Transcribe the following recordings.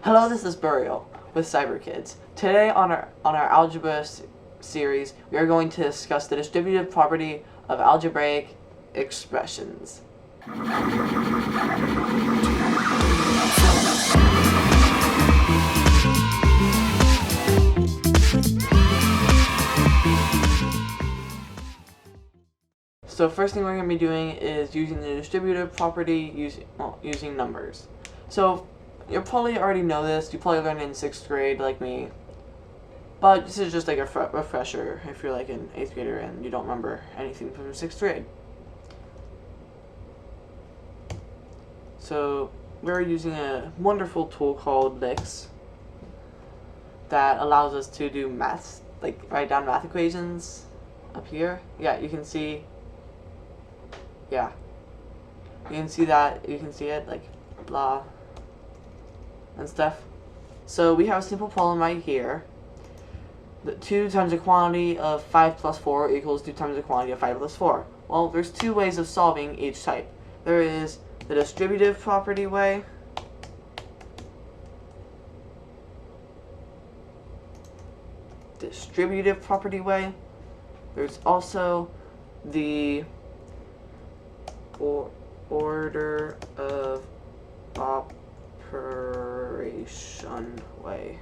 Hello, this is Burial with CyberKids. Today on our algebra series, we are going to discuss the distributive property of algebraic expressions. So first thing we're going to be doing is using the distributive property using numbers. So you probably already know this. You probably learned it in 6th grade like me. But this is just like a refresher if you're like an 8th grader and you don't remember anything from 6th grade. So we're using a wonderful tool called Lix that allows us to do maths, like write down math equations up here. Yeah, you can see. Yeah, you can see that. You can see it like blah and stuff. So we have a simple problem right here. The 2 times the quantity of 5 plus 4 equals 2 times the quantity of 5 plus 4. Well, there's 2 ways of solving each type. There is the distributive property way, There's also the order of operation way.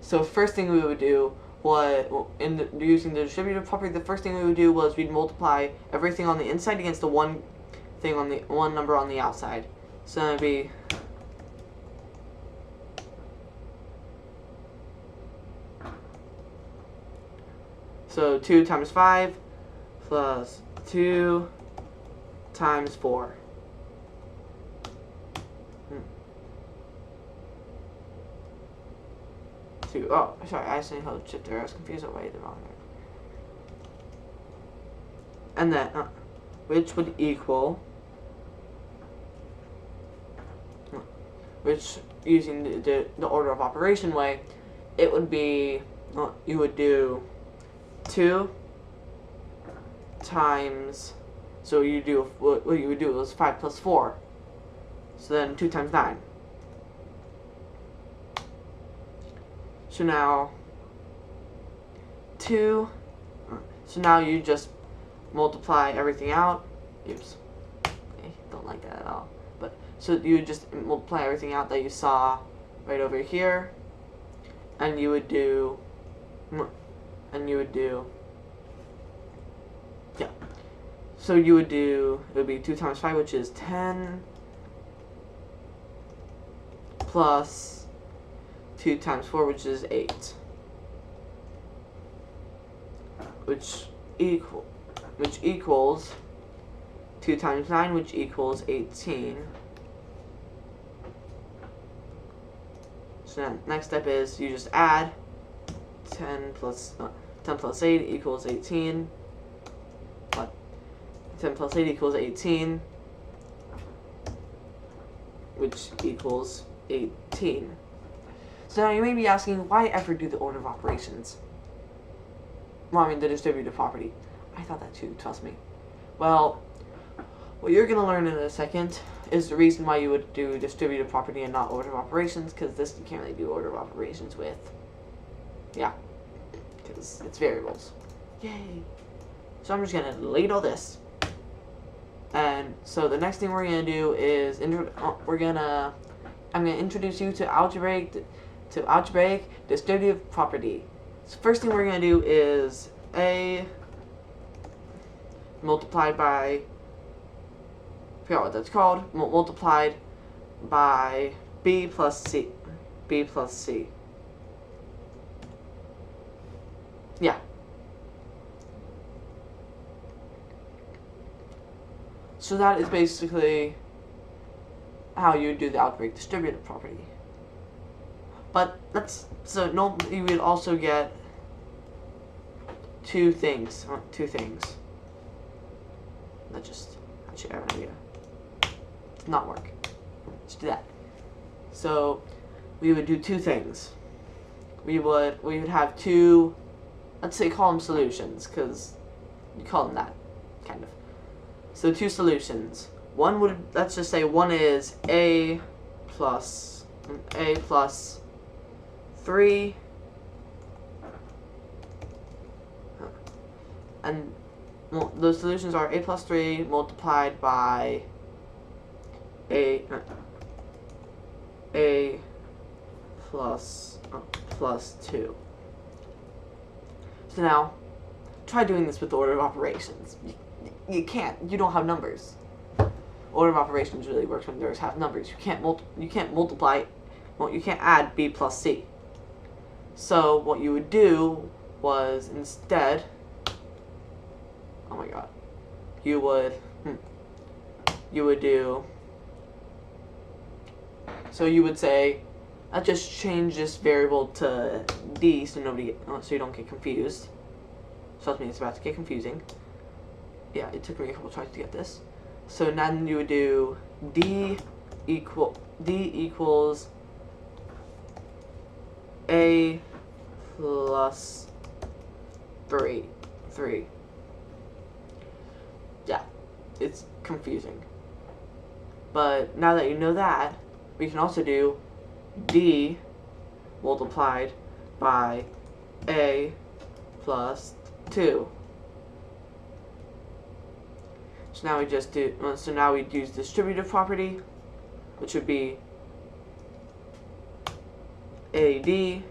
So first thing we would do using the distributive property, the first thing we would do was we'd multiply everything on the inside against the one number on the outside. So that'd be so 2 times 5 plus 2 times 4. Oh, sorry, I accidentally held shift there. I was confused away the wrong way. And then, which would equal, which using the order of operation way, it would be, you would do 2 times, so you do, what you would do was 5 plus 4. So then 2 times 9. So now, so now you just multiply everything out. Oops, I don't like that at all. But so you would just multiply everything out that you saw right over here, and you would do, yeah. So you would do, it would be 2 times 5, which is 10, plus 2 times 4, which is 8, which equals 2 times 9, which equals 18. So now next step is you just add 10 plus 8 equals 18. What? 10 plus 8 equals 18, which equals 18. So now you may be asking, why ever do the order of operations? Well, I mean, the distributive property. I thought that too, trust me. Well, what you're going to learn in a second is the reason why you would do distributive property and not order of operations, because this you can't really do order of operations with. Yeah, because it's variables. Yay! So I'm just going to delete all this. And so the next thing we're going to do is, I'm going to introduce you to algebraic distributive property. So first thing we're going to do is A multiplied by, I forgot what that's called, multiplied by B plus C. Yeah. So that is basically how you do the algebraic distributive property. But you would also get two things. That should have an idea. Did not work. Let's do that. So we would do 2 things. We would have 2, let's say call them solutions, because you call them that, kind of. So 2 solutions. one would, let's just say one is a plus 3, and well, the solutions are a plus 3 multiplied by a plus 2. So now, try doing this with the order of operations. You can't. You don't have numbers. Order of operations really works when there's have numbers. You can't multiply. Well, you can't add b plus c. So what you would do was instead. Oh my god. You would do. So you would say, I'll just change this variable to d so you don't get confused. So that means it's about to get confusing. Yeah, it took me a couple tries to get this. So now you would do d equals a plus 3. Yeah, it's confusing. But now that you know that, we can also do d multiplied by a plus 2. So now we just do. So now we use distributive property, which would be AD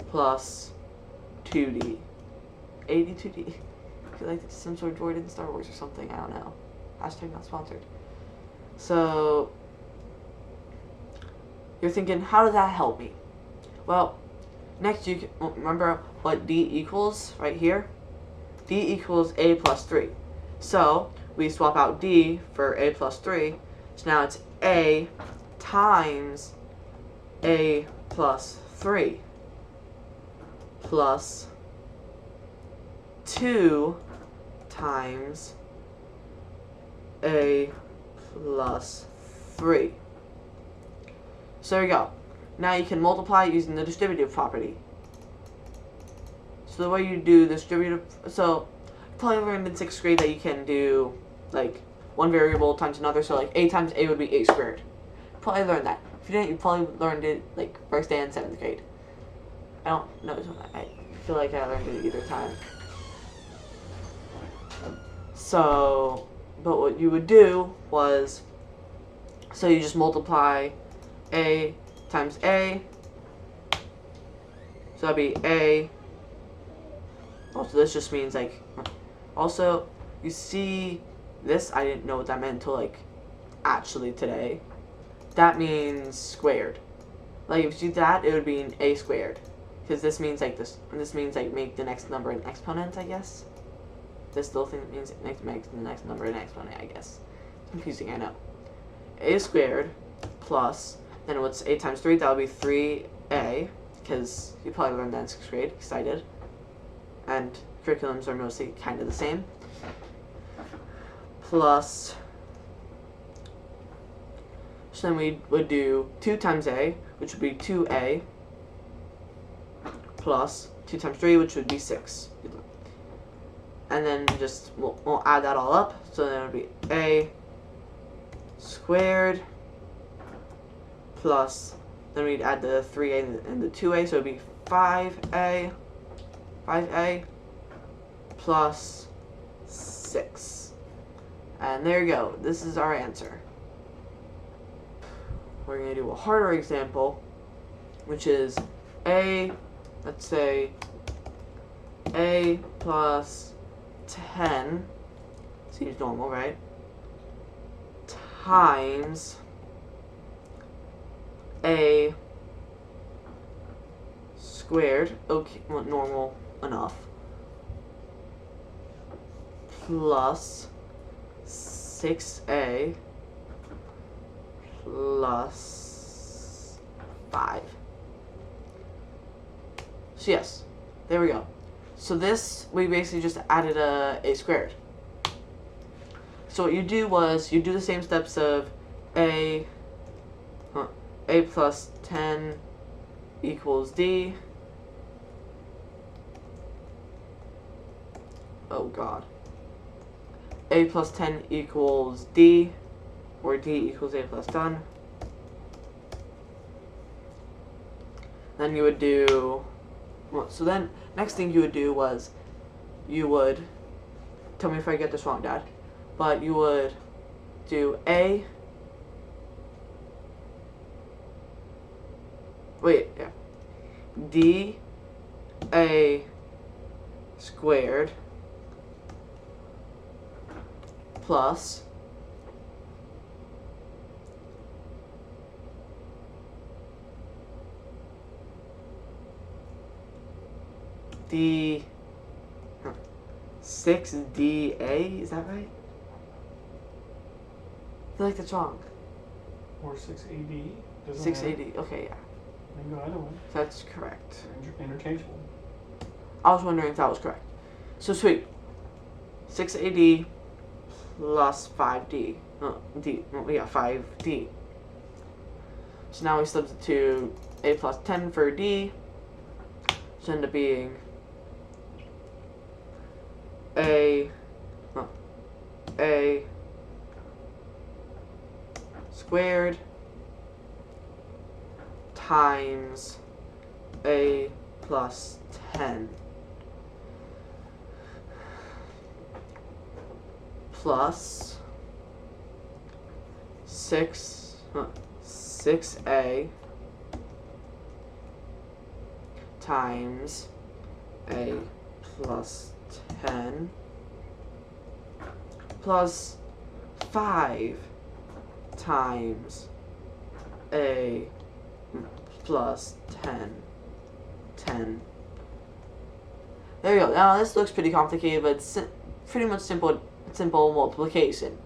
plus 2D. AD 2D. I feel like it's some sort of droid in Star Wars or something. I don't know. Hashtag not sponsored. So you're thinking, how does that help me? Well, next you can remember what D equals right here. D equals a plus 3. So we swap out D for a plus 3. So now it's a times a plus 3 plus 2 times a plus 3. So there you go. Now you can multiply using the distributive property. So the way you do distributive, so you probably learned in 6th grade that you can do like one variable times another. So like a times a would be a squared. You probably learned that. If you didn't, you probably learned it like first day in 7th grade. I don't know. I feel like I learned it either time. So, but what you would do was, so you just multiply a times a. So that'd be a. Also, this just means like. Also, you see this. I didn't know what that meant until like actually today. That means squared. Like if you do that, it would be an a squared. Because this means like this. This means like make the next number an exponent, I guess. This little thing means it makes the next number an exponent, I guess. Confusing, I know. A squared plus, then what's a times 3? That would be 3a, because you probably learned that in 6th grade, because I did. And curriculums are mostly kind of the same. Plus, so then we would do 2 times a, which would be 2a, plus 2 times 3, which would be 6. And then just, we'll add that all up. So then it would be a squared plus, then we'd add the 3a and the 2a, so it would be 5a plus 6. And there you go. This is our answer. We're going to do a harder example, which is a, let's say, a plus 10, seems normal, right? Times a squared, okay, well, normal enough, plus 6a plus 5. So yes, there we go. So this, we basically just added a squared. So what you do was, you do the same steps of a plus 10 equals d. Oh god. a plus 10 equals d, or d equals a plus 10. Then you would do, well, so then next thing you would do was, you would, tell me if I get this wrong, Dad, but you would do a, wait, yeah, d a squared plus d 6dA, is that right? I feel like that's wrong. Or 6AD. 6AD, okay, yeah. They can go either way. That's correct. Interchangeable. I was wondering if that was correct. So sweet. 6AD plus 5D. D. Oh, yeah, 5D. So now we substitute a plus 10 for D. So end up being a squared times a plus 10 plus 6a times a plus 10 plus 5 times a plus 10. There you go. Now this looks pretty complicated, but it's pretty much simple multiplication.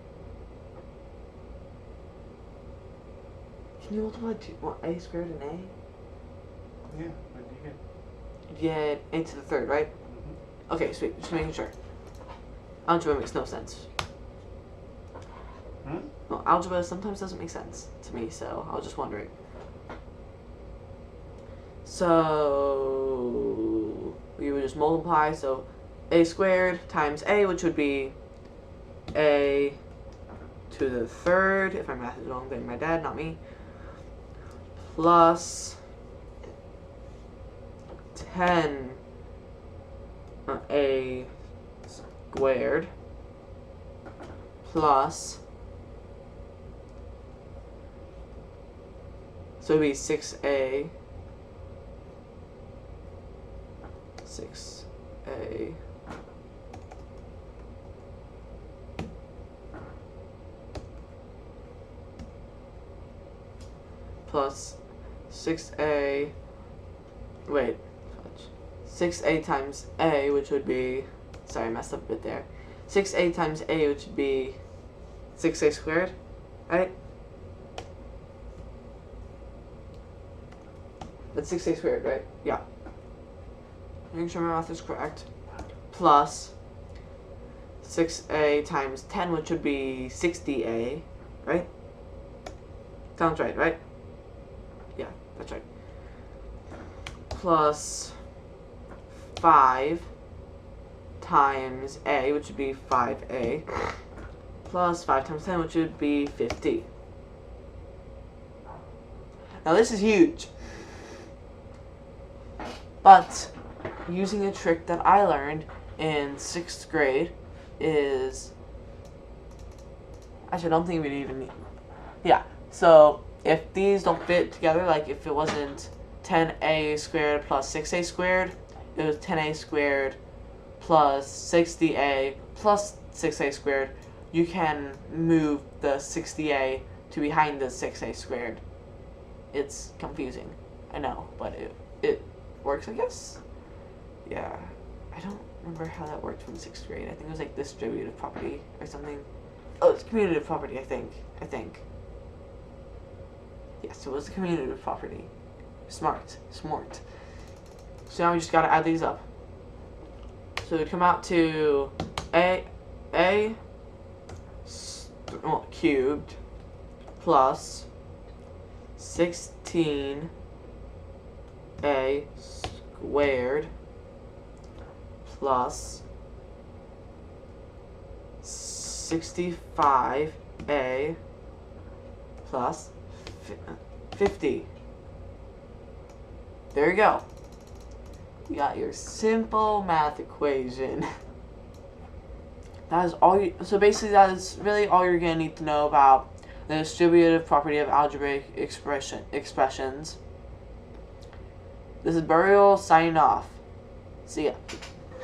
Can you multiply a squared and a? Yeah, but you get a to the third, right? Mm-hmm. Okay, sweet. Just making sure. Algebra makes no sense. Huh? Well, algebra sometimes doesn't make sense to me, so I was just wondering. So we would just multiply, so a squared times a, which would be a to the third, if my math is wrong, then my dad, not me, plus 10 a squared plus, so it would be 6a plus 6a, wait, 6a times a, which would be, sorry, I messed up a bit there, 6a times a, which would be 6a squared, right? That's 6a squared, right? Yeah. Making sure my math is correct. Plus 6a times 10, which would be 60a, right? Sounds right, right? Yeah, that's right. Plus 5 times a, which would be 5a, plus 5 times 10, which would be 50. Now this is huge. But using a trick that I learned in 6th grade is, actually I don't think we'd even need, yeah, so if these don't fit together, like if it wasn't 10a squared plus 6a squared, it was 10a squared plus 60a plus 6a squared, you can move the 60a to behind the 6a squared. It's confusing, I know, but it works, I guess. Yeah, I don't remember how that worked from 6th grade. I think it was like distributive property or something. Oh, it's commutative property, I think. Yes, it was the commutative property. Smart. So now we just gotta add these up. So it would come out to a cubed plus 16a squared plus 65a plus 50. There you go. You got your simple math equation. That is all you, so basically that is really all you're going to need to know about the distributive property of algebraic expressions. This is Burial signing off. See ya.